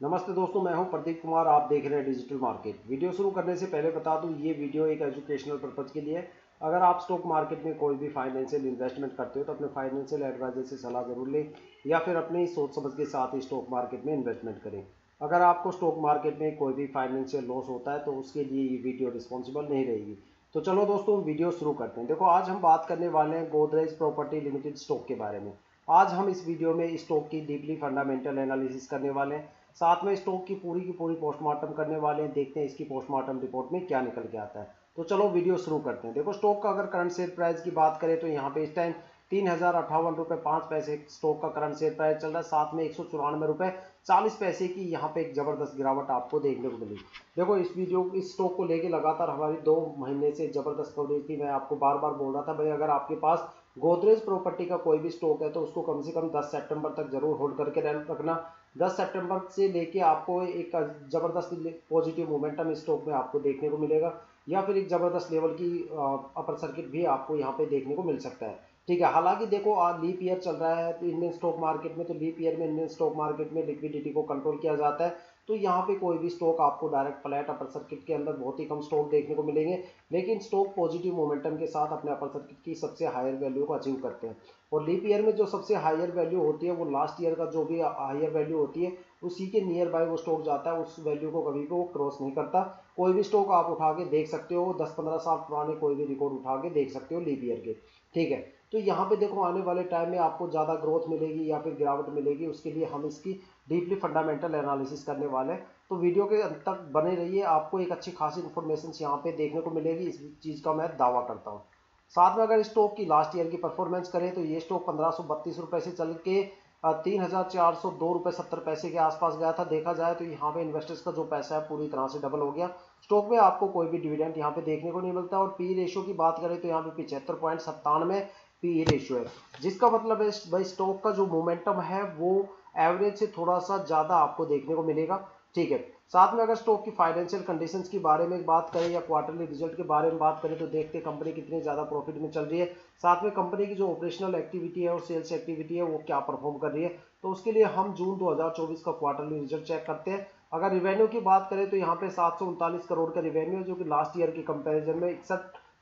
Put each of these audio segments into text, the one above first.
नमस्ते दोस्तों, मैं हूं प्रदीप कुमार। आप देख रहे हैं डिजिटल मार्केट। वीडियो शुरू करने से पहले बता दूं, ये वीडियो एक एजुकेशनल पर्पज़ के लिए है। अगर आप स्टॉक मार्केट में कोई भी फाइनेंशियल इन्वेस्टमेंट करते हो तो अपने फाइनेंशियल एडवाइजर से सलाह जरूर लें या फिर अपनी सोच समझ के साथ ही स्टॉक मार्केट में इन्वेस्टमेंट करें। अगर आपको स्टॉक मार्केट में कोई भी फाइनेंशियल लॉस होता है तो उसके लिए ये वीडियो रिस्पॉन्सिबल नहीं रहेगी। तो चलो दोस्तों, वीडियो शुरू करते हैं। देखो, आज हम बात करने वाले हैं गोदरेज प्रॉपर्टी लिमिटेड स्टॉक के बारे में। आज हम इस वीडियो में स्टॉक की डीपली फंडामेंटल एनालिसिस करने वाले हैं। साथ में स्टॉक की पूरी पोस्टमार्टम करने वाले हैं। देखते हैं इसकी पोस्टमार्टम रिपोर्ट में क्या निकल के आता है। तो चलो वीडियो शुरू करते हैं। देखो, स्टॉक का अगर करंट शेयर प्राइस की बात करें तो यहाँ पे इस टाइम 3058 रुपये 5 पैसे स्टॉक का करंट शेयर प्राइस चल रहा है। साथ में 194 रुपये 40 पैसे की यहाँ पे एक जबरदस्त गिरावट आपको देखने को मिली। देखो, इस स्टॉक को लेके लगातार हमारी 2 महीने से जबरदस्त कवरेज थी। मैं आपको बार बार बोल रहा था, भाई अगर आपके पास गोदरेज प्रॉपर्टी का कोई भी स्टॉक है तो उसको कम से कम 10 सितंबर तक जरूर होल्ड करके रखना। 10 सितंबर से लेके आपको एक जबरदस्त पॉजिटिव मोमेंटम स्टॉक में आपको देखने को मिलेगा या फिर एक जबरदस्त लेवल की अपर सर्किट भी आपको यहाँ पे देखने को मिल सकता है। ठीक है, हालांकि देखो, आज लीप ईयर चल रहा है तो इंडियन स्टॉक मार्केट में, तो लीप ईयर में इंडियन स्टॉक मार्केट में लिक्विडिटी को कंट्रोल किया जाता है। तो यहाँ पे कोई भी स्टॉक आपको डायरेक्ट फ्लैट अपर सर्किट के अंदर बहुत ही कम स्टॉक देखने को मिलेंगे। लेकिन स्टॉक पॉजिटिव मोमेंटम के साथ अपने अपर सर्किट की सबसे हायर वैल्यू को अचीव करते हैं। और लीप ईयर में जो सबसे हायर वैल्यू होती है वो लास्ट ईयर का जो भी हायर वैल्यू होती है उसी के नियर बाय वो स्टॉक जाता है। उस वैल्यू को कभी भी वो क्रॉस नहीं करता। कोई भी स्टॉक आप उठा के देख सकते हो, 10-15 साल पुराने कोई भी रिकॉर्ड उठा के देख सकते हो लीप ईयर के। ठीक है, तो यहाँ पे देखो, आने वाले टाइम में आपको ज़्यादा ग्रोथ मिलेगी या फिर गिरावट मिलेगी, उसके लिए हम इसकी डीपली फंडामेंटल एनालिसिस करने वाले हैं। तो वीडियो के अंत तक बने रहिए, आपको एक अच्छी खासी इन्फॉर्मेशन यहाँ पे देखने को मिलेगी, इस चीज़ का मैं दावा करता हूँ। साथ में अगर स्टॉक की लास्ट ईयर की परफॉर्मेंस करें तो ये स्टॉक 1532 रुपये से चल के 3402 रुपये 70 पैसे के आसपास गया था। देखा जाए तो यहाँ पे इन्वेस्टर्स का जो पैसा है पूरी तरह से डबल हो गया। स्टॉक में आपको कोई भी डिविडेंड यहाँ पे देखने को नहीं मिलता। और पी रेशियो की बात करें तो यहाँ पे 75.97 पी रेशियो है, जिसका मतलब है भाई स्टॉक का जो मोमेंटम है वो एवरेज से थोड़ा सा ज़्यादा आपको देखने को मिलेगा। ठीक है, साथ में अगर स्टॉक की फाइनेंशियल कंडीशंस की बारे में बात करें या क्वार्टरली रिजल्ट के बारे में बात करें तो देखते हैं कंपनी कितनी ज़्यादा प्रॉफिट में चल रही है। साथ में कंपनी की जो ऑपरेशनल एक्टिविटी है और सेल्स एक्टिविटी है वो क्या परफॉर्म कर रही है। तो उसके लिए हम जून 2024 का क्वार्टरली रिजल्ट चेक करते हैं। अगर रिवेन्यू की बात करें तो यहाँ पे 739 करोड़ का रिवेन्यू है, जो कि लास्ट ईयर की कंपेरिजन में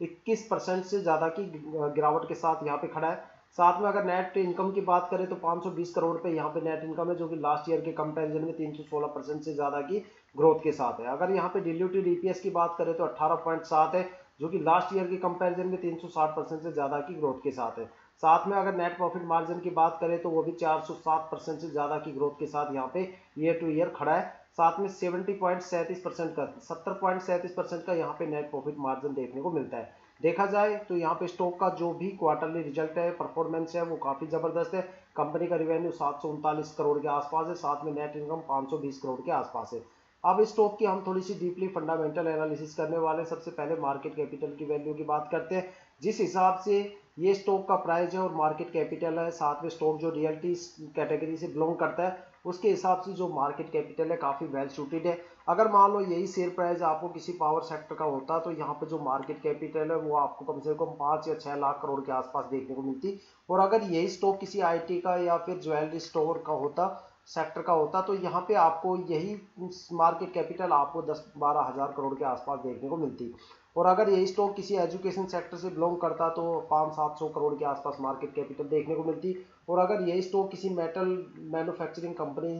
21% से ज़्यादा की गिरावट के साथ यहाँ पे खड़ा है। साथ में अगर नेट इनकम की बात करें तो 520 करोड़ पे यहाँ पे नेट इनकम है, जो कि लास्ट ईयर के कंपैरिजन में 316% से ज़्यादा की ग्रोथ के साथ है। अगर यहाँ पे डिल्यूटेड ईपीएस की बात करें तो 18.7 है, जो कि लास्ट ईयर के कंपैरिजन में 360% से ज़्यादा की ग्रोथ के साथ है। साथ में अगर नेट प्रॉफिट मार्जिन की बात करें तो वो भी 407% से ज़्यादा की ग्रोथ के साथ यहाँ पे ईयर टू ईयर खड़ा है। साथ में 70.37% का 70.37% का यहाँ पे नेट प्रॉफिट मार्जिन देखने को मिलता है। देखा जाए तो यहाँ पे स्टॉक का जो भी क्वार्टरली रिजल्ट है, परफॉर्मेंस है, वो काफ़ी ज़बरदस्त है। कंपनी का रिवेन्यू 739 करोड़ के आसपास है, साथ में नेट इनकम 520 करोड़ के आसपास है। अब इस स्टॉक की हम थोड़ी सी डीपली फंडामेंटल एनालिसिस करने वाले हैं। सबसे पहले मार्केट कैपिटल की वैल्यू की बात करते हैं। जिस हिसाब से ये स्टॉक का प्राइस है और मार्केट कैपिटल है, साथ में स्टॉक जो रियल्टी कैटेगरी से बिलोंग करता है उसके हिसाब से जो मार्केट कैपिटल है काफ़ी वेल सूटेड है। अगर मान लो यही शेयर प्राइस आपको किसी पावर सेक्टर का होता तो यहाँ पे जो मार्केट कैपिटल है वो आपको कम से कम 5 या 6 लाख करोड़ के आसपास देखने को मिलती। और अगर यही स्टॉक किसी आईटी का या फिर ज्वेलरी स्टोर का होता, सेक्टर का होता, तो यहाँ पे आपको यही मार्केट कैपिटल आपको 10-12 हज़ार करोड़ के आसपास देखने को मिलती। और अगर यही स्टॉक किसी एजुकेशन सेक्टर से बिलोंग करता तो 500-700 करोड़ के आसपास मार्केट कैपिटल देखने को मिलती। और अगर यही स्टॉक किसी मेटल मैन्युफैक्चरिंग कंपनी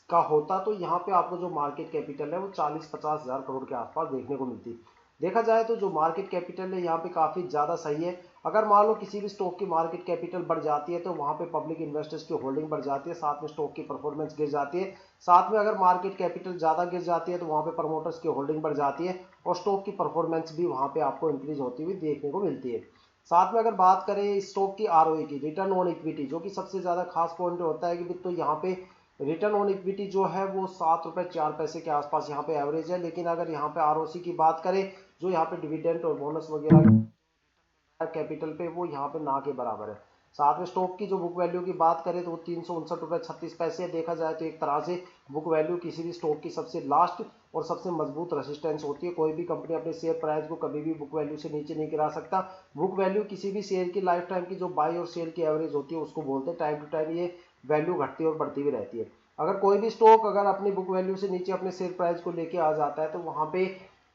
का होता तो यहाँ पे आपको जो मार्केट कैपिटल है वो 40-50 हज़ार करोड़ के आसपास देखने को मिलती। देखा जाए तो जो मार्केट कैपिटल है यहाँ पे काफ़ी ज़्यादा सही है। अगर मान लो किसी भी स्टॉक की मार्केट कैपिटल बढ़ जाती है तो वहाँ पे पब्लिक इन्वेस्टर्स की होल्डिंग बढ़ जाती है, साथ में स्टॉक की परफॉर्मेंस गिर जाती है। साथ में अगर मार्केट कैपिटल ज़्यादा गिर जाती है तो वहाँ पे प्रमोटर्स की होल्डिंग बढ़ जाती है और स्टॉक की परफॉर्मेंस भी वहाँ पे आपको इंक्रीज होती हुई देखने को मिलती है। साथ में अगर बात करें स्टॉक की आरओई की, रिटर्न ऑन इक्विटी, जो कि सबसे ज़्यादा खास पॉइंट होता है कि तो यहाँ पे रिटर्न ऑन इक्विटी जो है वो 7 रुपये 4 पैसे के आसपास यहाँ पे एवरेज है। लेकिन अगर यहाँ पे आरओसी की बात करें, जो यहाँ पे डिविडेंड और बोनस वगैरह कैपिटल पे, वो यहाँ पे ना के बराबर है। साथ में स्टॉक की जो बुक वैल्यू की बात करें तो वो 359 रुपये 36 पैसे है। देखा जाए तो एक तरह से बुक वैल्यू किसी भी स्टॉक की सबसे लास्ट और सबसे मजबूत रेसिस्टेंस होती है। कोई भी कंपनी अपने शेयर प्राइस को कभी भी बुक वैल्यू से नीचे नहीं गिरा सकता। बुक वैल्यू किसी भी शेयर की लाइफ टाइम की जो बाई और सेल की एवरेज होती है उसको बोलते हैं। टाइम टू टाइम ये वैल्यू घटती और बढ़ती भी रहती है। अगर कोई भी स्टॉक अगर अपनी बुक वैल्यू से नीचे अपने शेयर प्राइस को लेके आ जाता है तो वहाँ पे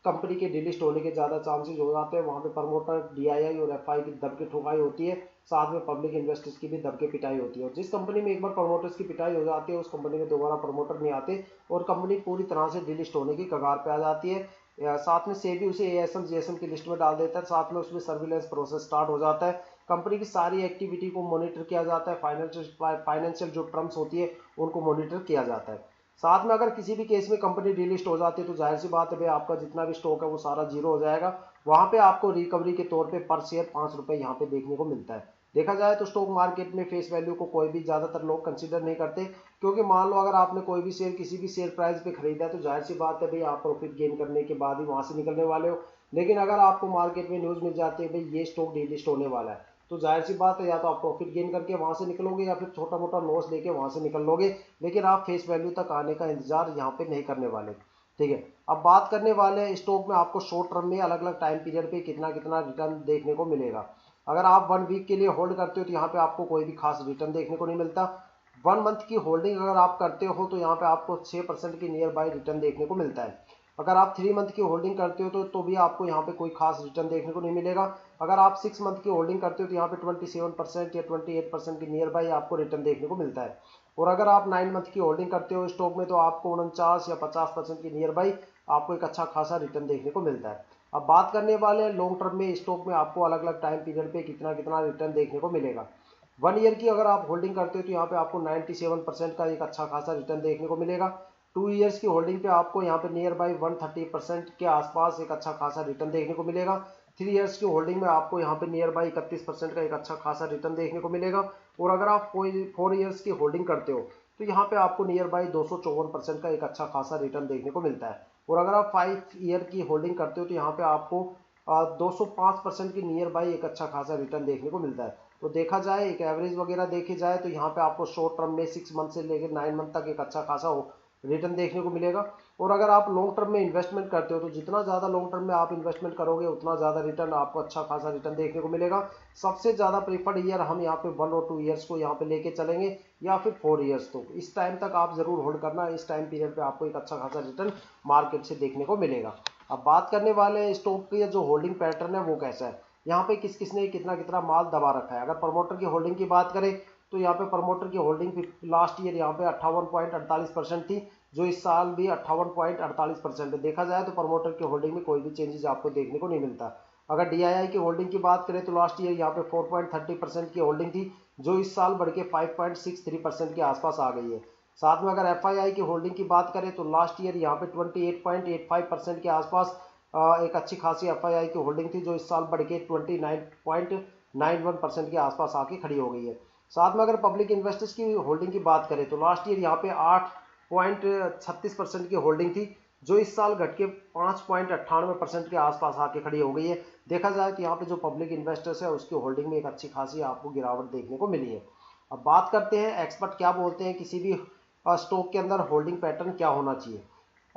कंपनी के डिलिस्ट होने के ज़्यादा चांसेस हो जाते हैं। वहाँ पे प्रमोटर, डीआईआई और एफआई की दब के ठुकाई होती है, साथ में पब्लिक इन्वेस्टर्स की भी दब के पिटाई होती है। और जिस कंपनी में एक बार प्रमोटर्स की पिटाई हो जाती है उस कंपनी में दोबारा प्रमोटर नहीं आते और कंपनी पूरी तरह से डिलिस्ट होने की कगार पे आ जाती है। साथ में सेबी उसे एएसएम जीएसएम की लिस्ट में डाल देता है, साथ में उसमें सर्विलेंस प्रोसेस स्टार्ट हो जाता है। कंपनी की सारी एक्टिविटी को मॉनिटर किया जाता है, फाइनेंशियल जो टर्म्स होती है उनको मॉनिटर किया जाता है। साथ में अगर किसी भी केस में कंपनी डीलिस्ट हो जाती है तो जाहिर सी बात है भाई आपका जितना भी स्टॉक है वो सारा जीरो हो जाएगा। वहां पे आपको रिकवरी के तौर पे पर शेयर 5 रुपए यहाँ पे देखने को मिलता है। देखा जाए तो स्टॉक मार्केट में फेस वैल्यू को कोई भी ज्यादातर लोग कंसीडर नहीं करते, क्योंकि मान लो अगर आपने कोई भी शेयर किसी भी शेयर प्राइस पे खरीदा है तो जाहिर सी बात है भाई आप प्रॉफिट गेन करने के बाद ही वहां से निकलने वाले हो। लेकिन अगर आपको मार्केट में न्यूज मिल जाती है भाई ये स्टॉक डीलिस्ट होने वाला है तो जाहिर सी बात है या तो आप प्रॉफिट गेन करके वहां से निकलोगे या फिर छोटा मोटा लॉस लेके वहां से निकल लोगे, लेकिन आप फेस वैल्यू तक आने का इंतजार यहाँ पे नहीं करने वाले। ठीक है, अब बात करने वाले हैं स्टॉक में आपको शॉर्ट टर्म में अलग अलग टाइम पीरियड पे कितना कितना रिटर्न देखने को मिलेगा। अगर आप 1 वीक के लिए होल्ड करते हो तो यहाँ पे आपको कोई भी खास रिटर्न देखने को नहीं मिलता। 1 मंथ की होल्डिंग अगर आप करते हो तो यहाँ पे आपको 6% की नियर बाय रिटर्न देखने को मिलता है। अगर आप 3 मंथ की होल्डिंग करते हो तो भी आपको यहाँ पे कोई खास रिटर्न देखने को नहीं मिलेगा। अगर आप 6 मंथ की होल्डिंग करते हो तो यहाँ पे 27% या 28% की नियर बाई आपको रिटर्न देखने को मिलता है। और अगर आप 9 मंथ की होल्डिंग करते हो स्टॉक में तो आपको 49 या 50% की नियर बाई आपको एक अच्छा खासा रिटर्न देखने को मिलता है। अब बात करने वाले हैं लॉन्ग टर्म में स्टॉक में आपको अलग अलग टाइम पीरियड पे कितना कितना रिटर्न देखने को मिलेगा। 1 ईयर की अगर आप होल्डिंग करते हो तो यहाँ पे आपको 97% का एक अच्छा खासा रिटर्न देखने को मिलेगा। 2 ईयर्स की होल्डिंग पे आपको यहाँ पे नियर बाई 130% के आसपास एक अच्छा खासा रिटर्न देखने को मिलेगा। 3 ईयर्स की होल्डिंग में आपको यहाँ पे नियर बाई 31% का एक अच्छा खासा रिटर्न देखने को मिलेगा। और अगर आप 4 ईयर्स की होल्डिंग करते हो तो यहाँ पे आपको नियर बाई 254% का एक अच्छा खासा रिटर्न देखने को मिलता है। और अगर आप 5 ईयर की होल्डिंग करते हो तो यहाँ पे आपको 205% की नियर बाई एक अच्छा खासा रिटर्न देखने को मिलता है। तो देखा जाए एक एवरेज वगैरह देखे जाए तो यहाँ पे आपको शॉर्ट टर्म में 6 मंथ से लेकर 9 मंथ तक एक अच्छा खासा रिटर्न देखने को मिलेगा। और अगर आप लॉन्ग टर्म में इन्वेस्टमेंट करते हो तो जितना ज़्यादा लॉन्ग टर्म में आप इन्वेस्टमेंट करोगे उतना ज़्यादा रिटर्न आपको अच्छा खासा रिटर्न देखने को मिलेगा। सबसे ज़्यादा प्रीफर्ड ईयर हम यहाँ पे 1 और 2 ईयर्स को यहाँ पे लेके चलेंगे या फिर 4 ईयर्स। तो इस टाइम तक आप ज़रूर होल्ड करना, इस टाइम पीरियड पे आपको एक अच्छा खासा रिटर्न मार्केट से देखने को मिलेगा। अब बात करने वाले स्टॉक की जो होल्डिंग पैटर्न है वो कैसा है, यहाँ पे किस किसने कितना कितना माल दबा रखा है। अगर प्रमोटर की होल्डिंग की बात करें तो यहाँ पे प्रमोटर की होल्डिंग लास्ट ईयर यहाँ पे 58.48% थी, जो इस साल भी 58.48% है। देखा जाए तो प्रमोटर की होल्डिंग में कोई भी चेंजेस आपको देखने को नहीं मिलता। अगर डीआईआई की होल्डिंग की बात करें तो लास्ट ईयर यहाँ पे 4.30% की होल्डिंग थी, जो इस साल बढ़ के 5.63% के आसपास आ गई है। साथ में अगर एफआईआई की होल्डिंग की बात करें तो लास्ट ईयर यहाँ पे 28.85% के आसपास एक अच्छी खासी एफआईआई की होल्डिंग थी, जो इस साल बढ़ के 29.91% के आसपास आके खड़ी हो गई है। साथ में अगर पब्लिक इन्वेस्टर्स की होल्डिंग की बात करें तो लास्ट ईयर यहाँ पे 8.36% की होल्डिंग थी, जो इस साल घट के 5.98% के आसपास आके खड़ी हो गई है। देखा जाए तो यहाँ पे जो पब्लिक इन्वेस्टर्स है उसकी होल्डिंग में एक अच्छी खासी आपको गिरावट देखने को मिली है। अब बात करते हैं एक्सपर्ट क्या बोलते हैं किसी भी स्टॉक के अंदर होल्डिंग पैटर्न क्या होना चाहिए।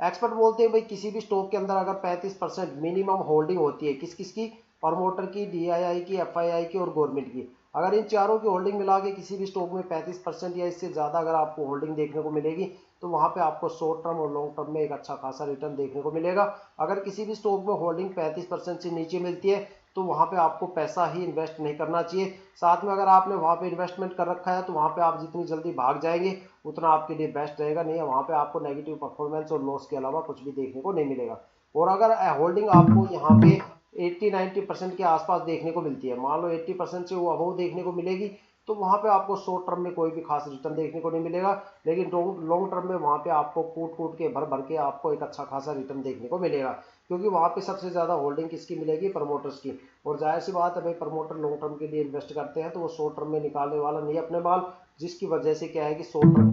एक्सपर्ट बोलते हैं भाई किसी भी स्टॉक के अंदर अगर 35% मिनिमम होल्डिंग होती है किस किस की, प्रमोटर की, डीआईआई की, एफआईआई की और गवर्नमेंट की। अगर इन चारों की होल्डिंग मिला के किसी भी स्टॉक में 35% या इससे ज़्यादा अगर आपको होल्डिंग देखने को मिलेगी तो वहाँ पे आपको शॉर्ट टर्म और लॉन्ग टर्म में एक अच्छा खासा रिटर्न देखने को मिलेगा। अगर किसी भी स्टॉक में होल्डिंग 35% से नीचे मिलती है तो वहाँ पे आपको पैसा ही इन्वेस्ट नहीं करना चाहिए। साथ में अगर आपने वहाँ पे इन्वेस्टमेंट कर रखा है तो वहाँ पे आप जितनी जल्दी भाग जाएंगे उतना आपके लिए बेस्ट रहेगा, नहीं है वहाँ पे आपको नेगेटिव परफॉर्मेंस और लॉस के अलावा कुछ भी देखने को नहीं मिलेगा। और अगर होल्डिंग आपको यहाँ पे 80-90% के आसपास देखने को मिलती है, मान लो 80% से वो अबव देखने को मिलेगी तो वहाँ पे आपको शॉर्ट टर्म में कोई भी खास रिटर्न देखने को नहीं मिलेगा। लेकिन लॉन्ग टर्म में वहाँ पे आपको कूट कूट के भर भर के आपको एक अच्छा खासा रिटर्न देखने को मिलेगा, क्योंकि वहाँ पे सबसे ज़्यादा होल्डिंग किसकी मिलेगी, प्रमोटर्स की। और जाहिर सी बात है भाई प्रमोटर लॉन्ग टर्म के लिए इन्वेस्ट करते हैं तो वो शॉर्ट टर्म में निकालने वाला नहीं अपने माल, जिसकी वजह से क्या है कि शॉर्ट टर्म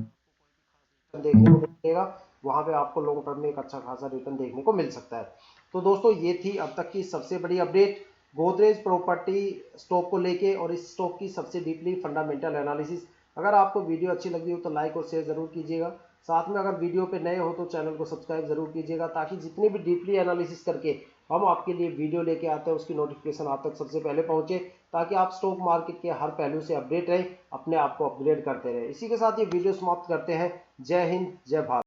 देखने को मिलेगा, वहां पे आपको लॉन्ग टर्म में एक अच्छा खासा रिटर्न देखने को मिल सकता है। तो दोस्तों ये थी अब तक की सबसे बड़ी अपडेट गोदरेज प्रॉपर्टी स्टॉक को लेके और इस स्टॉक की सबसे डीपली फंडामेंटल एनालिसिस। अगर आपको वीडियो अच्छी लगी हो तो लाइक और शेयर जरूर कीजिएगा। साथ में अगर वीडियो पे नए हो तो चैनल को सब्सक्राइब जरूर कीजिएगा, ताकि जितनी भी डीपली एनालिसिस करके हम आपके लिए वीडियो लेके आते हैं उसकी नोटिफिकेशन आप तक सबसे पहले पहुंचे। ताकि आप स्टॉक मार्केट के हर पहलू से अपडेट रहे, अपने आप को अपग्रेड करते रहे। इसी के साथ ये वीडियो समाप्त करते हैं। जय हिंद, जय भारत।